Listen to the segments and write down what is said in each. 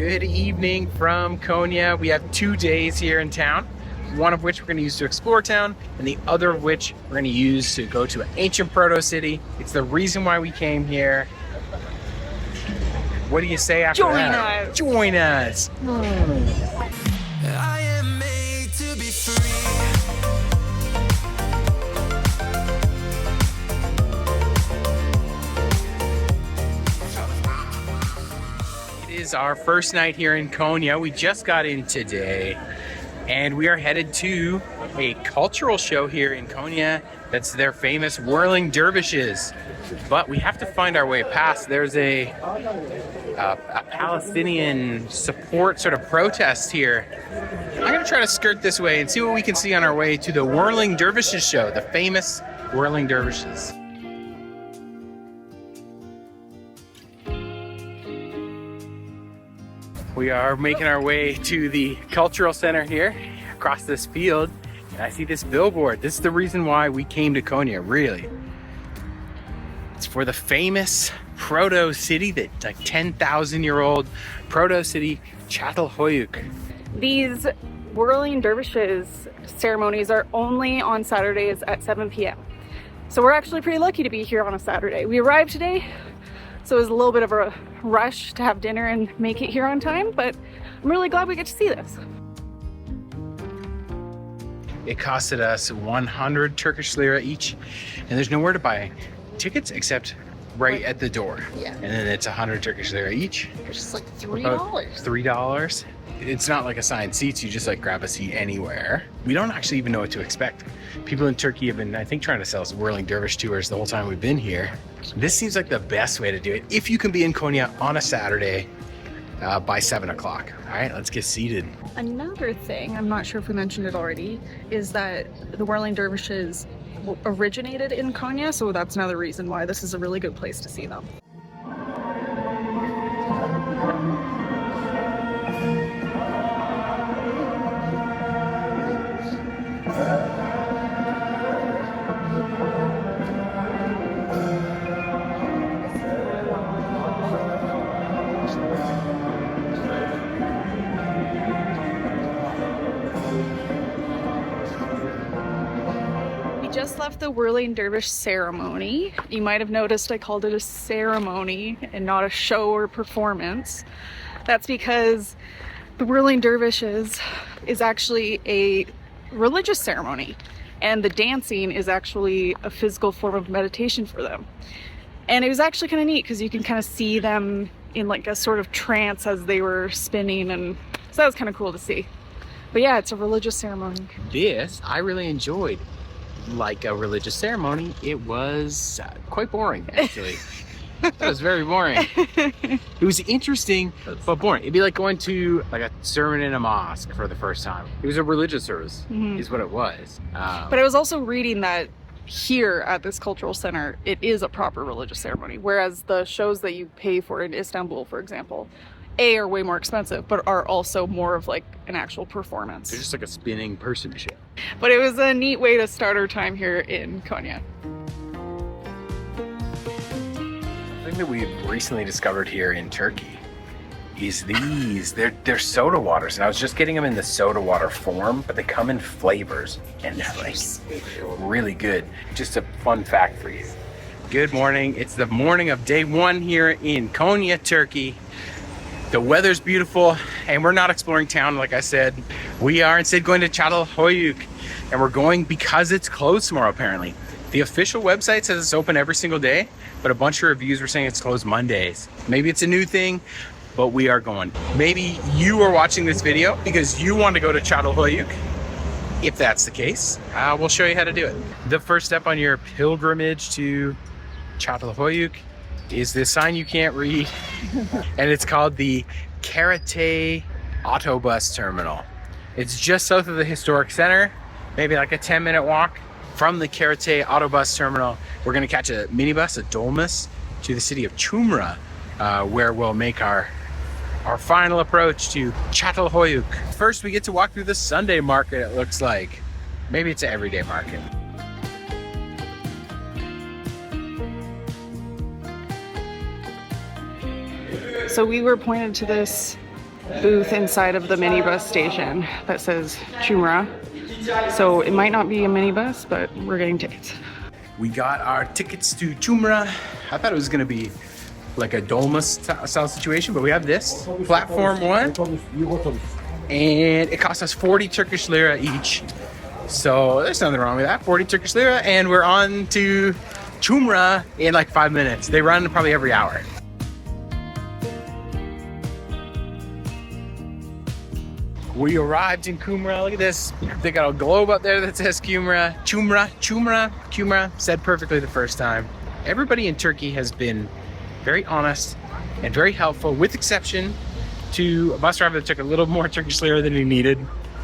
Good evening from Konya. We have 2 days here in town, one of which we're going to use to explore town, and the other of which we're going to use to go to an ancient proto-city. It's the reason why we came here. What do you say after that? Join us! I am made to be free. It is our first night here in Konya. We just got in today, and we are headed to a cultural show here in Konya. That's their famous Whirling Dervishes. But we have to find our way past. There's a Palestinian support sort of protest here. I'm gonna try to skirt this way and see what we can see on our way to the Whirling Dervishes show, the famous Whirling Dervishes. We are making our way to the cultural center here, across this field, and I see this billboard. This is the reason why we came to Konya, really. It's for the famous proto-city, that like 10,000-year-old proto-city, Çatalhöyük. These Whirling Dervishes ceremonies are only on Saturdays at 7 p.m. So we're actually pretty lucky to be here on a Saturday. We arrived today, so it was a little bit of a rush to have dinner and make it here on time, but I'm really glad we get to see this. It costed us 100 Turkish lira each, and there's nowhere to buy tickets except right at the door. Yeah. And then it's 100 Turkish lira each. It's just like $3. $3. $3. It's not like assigned seats, you just like grab a seat anywhere. We don't actually even know what to expect. People in Turkey have been, I think, trying to sell us Whirling Dervish tours the whole time we've been here. This seems like the best way to do it if you can be in Konya on a Saturday by 7 o'clock. All right, let's get seated. Another thing, I'm not sure if we mentioned it already, is that the Whirling Dervishes originated in Konya, so that's another reason why this is a really good place to see them. Just left the Whirling Dervish ceremony. You might have noticed I called it a ceremony and not a show or performance. That's because the Whirling Dervishes is actually a religious ceremony, and the dancing is actually a physical form of meditation for them. And it was actually kind of neat because you can kind of see them in like a sort of trance as they were spinning, and so that was kind of cool to see. But yeah, it's a religious ceremony. This I really enjoyed. Like a religious ceremony, it was quite boring, actually. It was very boring. It was interesting, but boring. It'd be like going to like a sermon in a mosque for the first time. It was a religious service, is what it was. But I was also reading that here at this cultural center, it is a proper religious ceremony, whereas the shows that you pay for in Istanbul, for example, are way more expensive, but are also more of like an actual performance. They're just like a spinning person show. But it was a neat way to start our time here in Konya. Something that we've recently discovered here in Turkey is these. They're soda waters, and I was just getting them in the soda water form, but they come in flavors, and they're like really good. Just a fun fact for you. Good morning. It's the morning of day 1 here in Konya, Turkey. The weather's beautiful, and we're not exploring town, like I said. We are instead going to Çatalhöyük, and we're going because it's closed tomorrow, apparently. The official website says it's open every single day, but a bunch of reviews were saying it's closed Mondays. Maybe it's a new thing, but we are going. Maybe you are watching this video because you want to go to Çatalhöyük. If that's the case, we'll show you how to do it. The first step on your pilgrimage to Çatalhöyük is this sign you can't read, and it's called the Karatay Autobus Terminal. It's just south of the historic center, maybe like a 10-minute walk from the Karatay Autobus Terminal. We're gonna catch a minibus, a dolmus, to the city of Çumra, where we'll make our final approach to Çatalhöyük. First, we get to walk through the Sunday market, it looks like. Maybe it's an everyday market. So we were pointed to this booth inside of the minibus station that says Chumra. So it might not be a minibus, but we're getting tickets. We got our tickets to Chumra. I thought it was gonna be like a Dolma style situation, but we have this, platform 1. And it cost us 40 Turkish lira each. So there's nothing wrong with that, 40 Turkish lira. And we're on to Chumra in like 5 minutes. They run probably every hour. We arrived in Kumra. Look at this. They got a globe up there that says Kumra. Kumra. Said perfectly the first time. Everybody in Turkey has been very honest and very helpful, with exception to a bus driver that took a little more Turkish lira than he needed.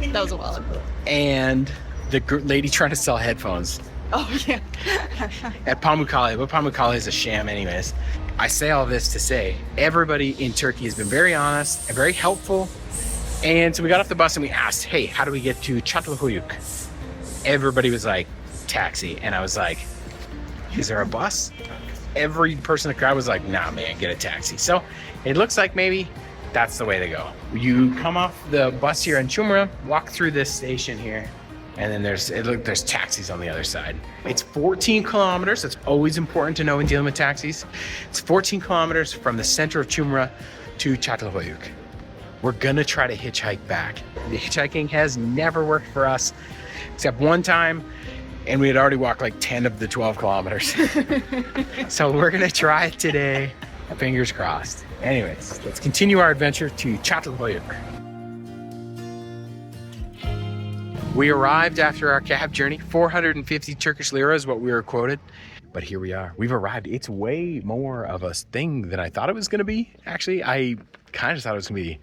That was a while ago. And the lady trying to sell headphones. Oh, yeah. At Pamukkale, but Pamukkale is a sham anyways. I say all this to say, everybody in Turkey has been very honest and very helpful. And so we got off the bus and we asked, hey, how do we get to Çatalhöyük? Everybody was like, taxi. And I was like, is there a bus? Every person in the crowd was like, nah, man, get a taxi. So it looks like maybe that's the way to go. You come off the bus here in Chumra, walk through this station here, and then there's taxis on the other side. It's 14 kilometers. That's always important to know when dealing with taxis. It's 14 kilometers from the center of Chumra to Çatalhöyük. We're gonna try to hitchhike back. The hitchhiking has never worked for us, except one time, and we had already walked like 10 of the 12 kilometers. So we're gonna try it today. Fingers crossed. Anyways, let's continue our adventure to Çatalhöyük. We arrived after our cab journey. 450 Turkish lira is what we were quoted. But here we are. We've arrived. It's way more of a thing than I thought it was gonna be. Actually, I kind of just thought it was gonna be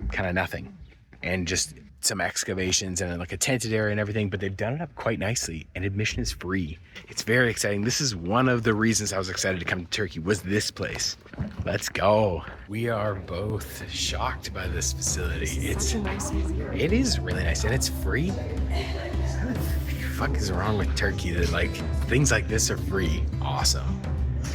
kind of nothing. And just some excavations and like a tented area and everything, but they've done it up quite nicely, and admission is free. It's very exciting. This is one of the reasons I was excited to come to Turkey, was this place. Let's go. We are both shocked by this facility. It's a nice museum. It is really nice, and it's free. What the fuck is wrong with Turkey that like things like this are free? Awesome.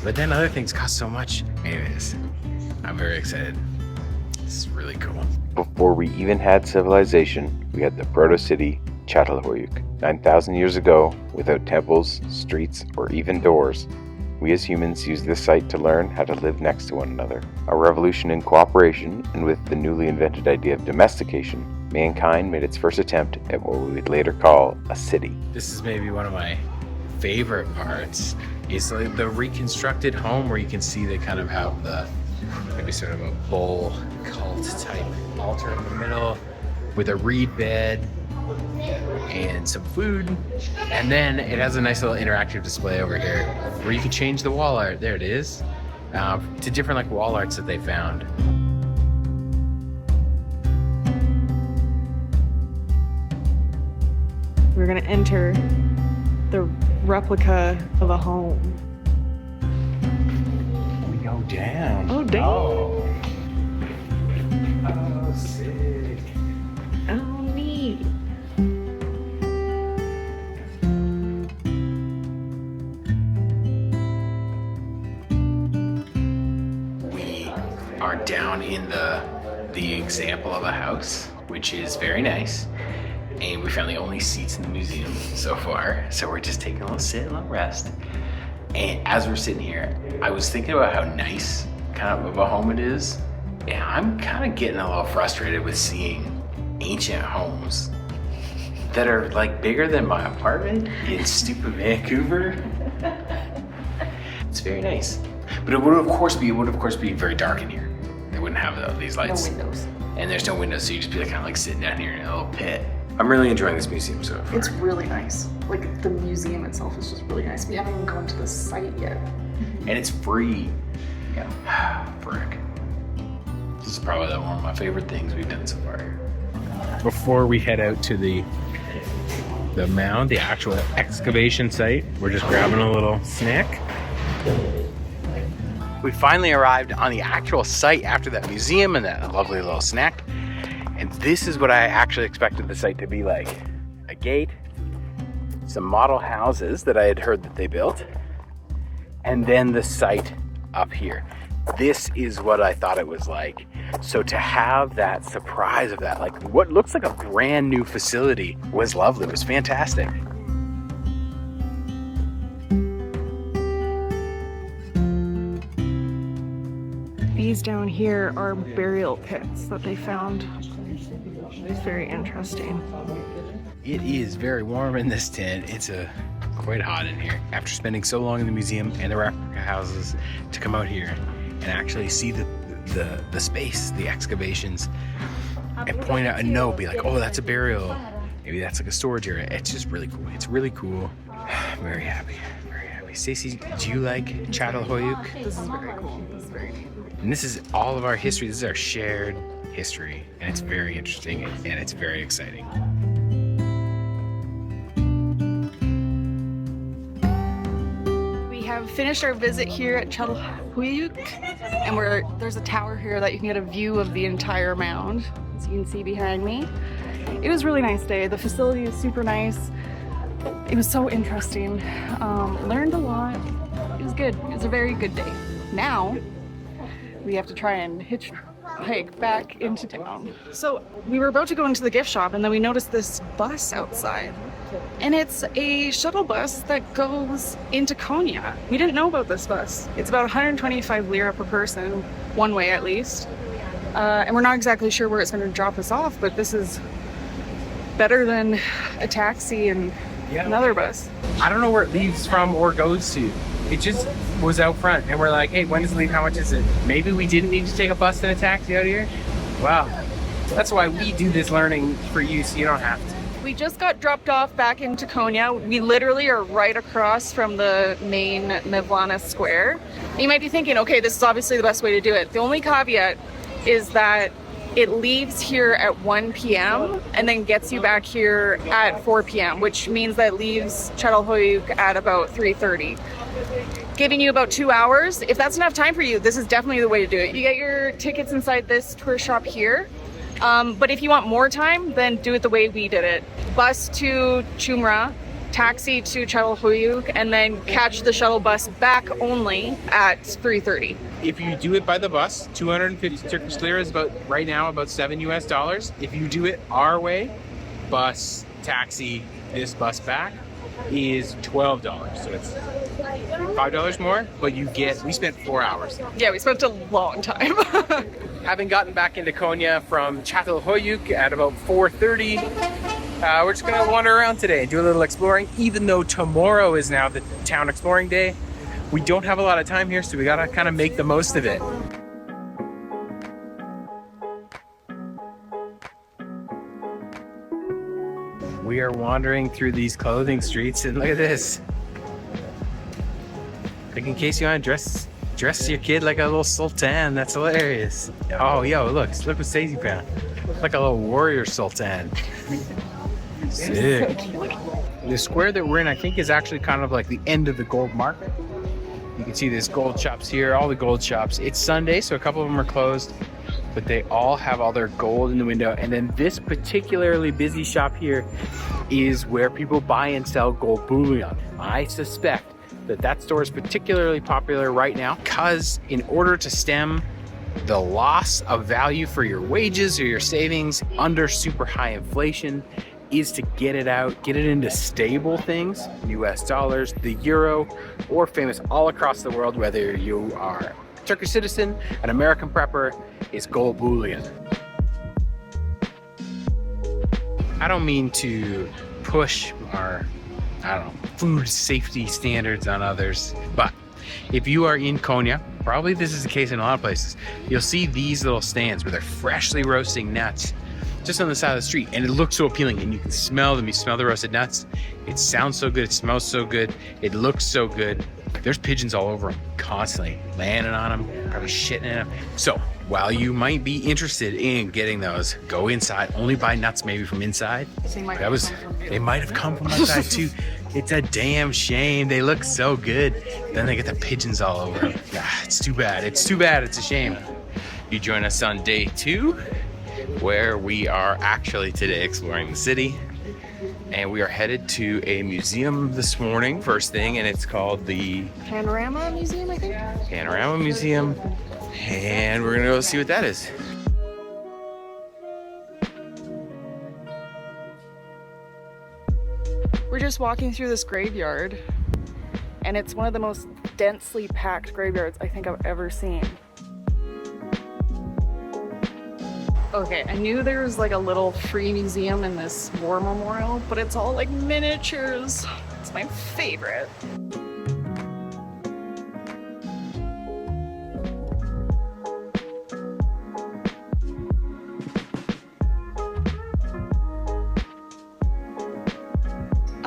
But then other things cost so much. Anyways, I'm very excited. This is really cool. Before we even had civilization, we had the proto-city Çatalhöyük. 9,000 years ago, without temples, streets, or even doors, we as humans used this site to learn how to live next to one another. A revolution in cooperation, and with the newly invented idea of domestication, mankind made its first attempt at what we would later call a city. This is maybe one of my favorite parts. It's like the reconstructed home where you can see they kind of have the maybe sort of a bowl cult type altar in the middle with a reed bed and some food, and then it has a nice little interactive display over here where you can change the wall art. There it is, to different like wall arts that they found. We're gonna enter the replica of a home. We go down. Oh, damn. Oh, sick. Oh, neat. We are down in the example of a house, which is very nice. And we found the only seats in the museum so far. So we're just taking a little sit, a little rest. And as we're sitting here, I was thinking about how nice kind of a home it is. And I'm kind of getting a little frustrated with seeing ancient homes that are like bigger than my apartment in stupid Vancouver. It's very nice. But it would of course be very dark in here. They wouldn't have these lights. No windows. And there's no windows, so you just be like, kind of like sitting down here in a little pit. I'm really enjoying this museum so far. It's really nice. Like the museum itself is just really nice. We haven't even gone to the site yet. And it's free. Yeah. Frick. This is probably one of my favorite things we've done so far here. Before we head out to the mound, the actual excavation site, we're just grabbing a little snack. We finally arrived on the actual site after that museum and that lovely little snack. And this is what I actually expected the site to be like. A gate, some model houses that I had heard that they built, and then the site up here. This is what I thought it was like. So to have that surprise of that, like what looks like a brand new facility, was lovely. It was fantastic. These down here are burial pits that they found. It's very interesting. It is very warm in this tent. It's quite hot in here. After spending so long in the museum and the replica houses, to come out here and actually see the space, the excavations, and point out a note, be like, oh, that's a burial. Maybe that's like a storage area. It's just really cool. It's really cool. I'm very happy. Very happy. Stacey, do you like Çatalhöyük? This is very cool. This is very neat. And this is all of our history. This is our shared history. And it's very interesting and it's very exciting. We have finished our visit here at Çatalhöyük, and there's a tower here that you can get a view of the entire mound, as you can see behind me. It was a really nice day. The facility is super nice. It was so interesting. Learned a lot. It was good. It was a very good day. Now we have to try and hitchhike back into town. So we were about to go into the gift shop, and then we noticed this bus outside. And it's a shuttle bus that goes into Konya. We didn't know about this bus. It's about 125 lira per person, one way at least. And we're not exactly sure where it's going to drop us off, but this is better than a taxi and another bus. I don't know where it leaves from or goes to. It just was out front and we're like, hey, when does it leave? How much is it? Maybe we didn't need to take a bus and a taxi out here. Wow. That's why we do this learning for you, so you don't have to. We just got dropped off back into Konya. We literally are right across from the main Mevlana square. You might be thinking, okay, this is obviously the best way to do it. The only caveat is that it leaves here at 1 p.m. and then gets you back here at 4 p.m., which means that it leaves Çatalhöyük at about 3:30. Giving you about 2 hours. If that's enough time for you, this is definitely the way to do it. You get your tickets inside this tour shop here. But if you want more time, then do it the way we did it. Bus to Çumra, taxi to Çatalhöyük, and then catch the shuttle bus back only at 3:30. If you do it by the bus, 250 Turkish lira is right now about $7 US. If you do it our way, bus, taxi, this bus back, is $12. So it's $5 more, but we spent 4 hours. Yeah, we spent a long time. Having gotten back into Konya from Çatalhöyük at about 4:30, we're just gonna wander around today, do a little exploring, even though tomorrow is now the town exploring day. We don't have a lot of time here, so we gotta kind of make the most of it. We are wandering through these clothing streets, and look at this. Like, in case you want to dress your kid like a little sultan, that's hilarious. Oh, yo, look what Stacey found. Like a little warrior sultan. Sick. The square that we're in, I think, is actually kind of like the end of the gold market. You can see there's gold shops here, all the gold shops. It's Sunday, so a couple of them are closed, but they all have all their gold in the window. And then this particularly busy shop here is where people buy and sell gold bullion. I suspect that store is particularly popular right now because in order to stem the loss of value for your wages or your savings under super high inflation is to get it out, get it into stable things, US dollars, the euro, or famous all across the world, whether you are a Turkish citizen, an American prepper, is gold bullion. I don't mean to push our, food safety standards on others, but if you are in Konya, probably this is the case in a lot of places, you'll see these little stands where they're freshly roasting nuts just on the side of the street, and it looks so appealing, and you can smell them. You smell the roasted nuts. It sounds so good. It smells so good. It looks so good. There's pigeons all over them constantly, landing on them, probably shitting in them. So while you might be interested in getting those, go inside. Only buy nuts maybe from inside. They might have come from outside too. It's a damn shame. They look so good. Then they get the pigeons all over them. It's too bad. It's too bad. It's a shame. You join us on day 2, where we are actually today exploring the city. And we are headed to a museum this morning, first thing, and it's called the Panorama Museum, I think? Panorama Museum. And we're gonna go see what that is. We're just walking through this graveyard, and it's one of the most densely packed graveyards I think I've ever seen. Okay, I knew there was like a little free museum in this war memorial, but it's all like miniatures. It's my favorite.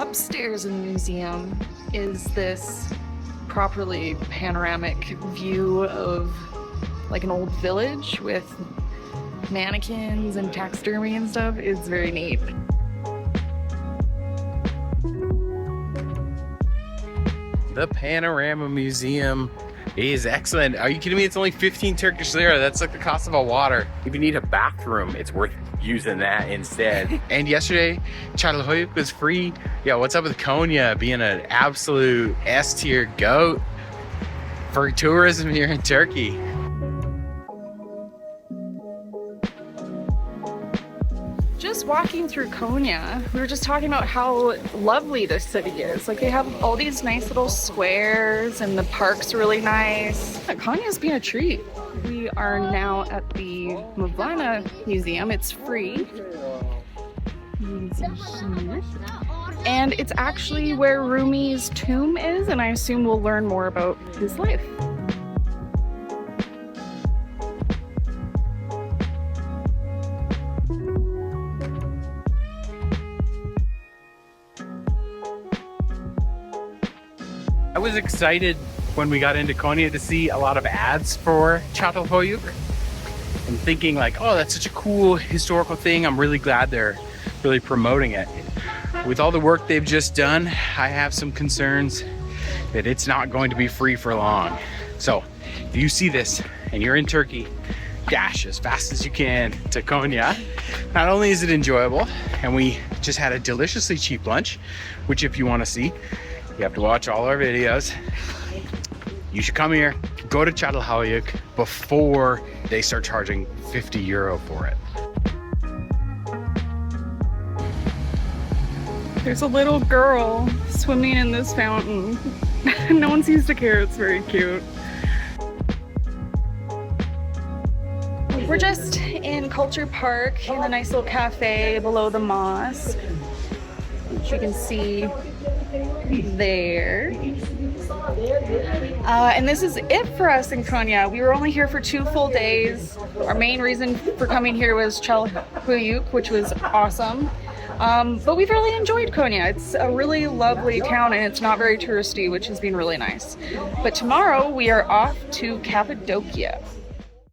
Upstairs in the museum is this properly panoramic view of like an old village with mannequins and taxidermy and stuff. It's very neat. The Panorama Museum is excellent. Are you kidding me? It's only 15 Turkish lira. That's like the cost of a water. If you need a bathroom, it's worth using that instead. And yesterday, Çatalhöyük was free. Yeah, what's up with Konya being an absolute S-tier goat for tourism here in Turkey? Just walking through Konya, we were just talking about how lovely this city is. Like, they have all these nice little squares and the park's really nice. Konya's been a treat. We are now at the Mevlana Museum. It's free. And it's actually where Rumi's tomb is, and I assume we'll learn more about his life. I was excited when we got into Konya to see a lot of ads for Çatalhöyük. I'm thinking like, oh, that's such a cool historical thing. I'm really glad they're really promoting it. With all the work they've just done, I have some concerns that it's not going to be free for long. So if you see this and you're in Turkey, dash as fast as you can to Konya. Not only is it enjoyable, and we just had a deliciously cheap lunch, which if you want to see, you have to watch all our videos. You should come here, go to Çatalhöyük before they start charging 50 euro for it. There's a little girl swimming in this fountain. No one seems to care, it's very cute. We're just in Culture Park in a nice little cafe below the mosque, which you can see there. And this is it for us in Konya. We were only here for 2 full days. Our main reason for coming here was Çatalhöyük, which was awesome. But we've really enjoyed Konya. It's a really lovely town and it's not very touristy, which has been really nice. But tomorrow we are off to Cappadocia.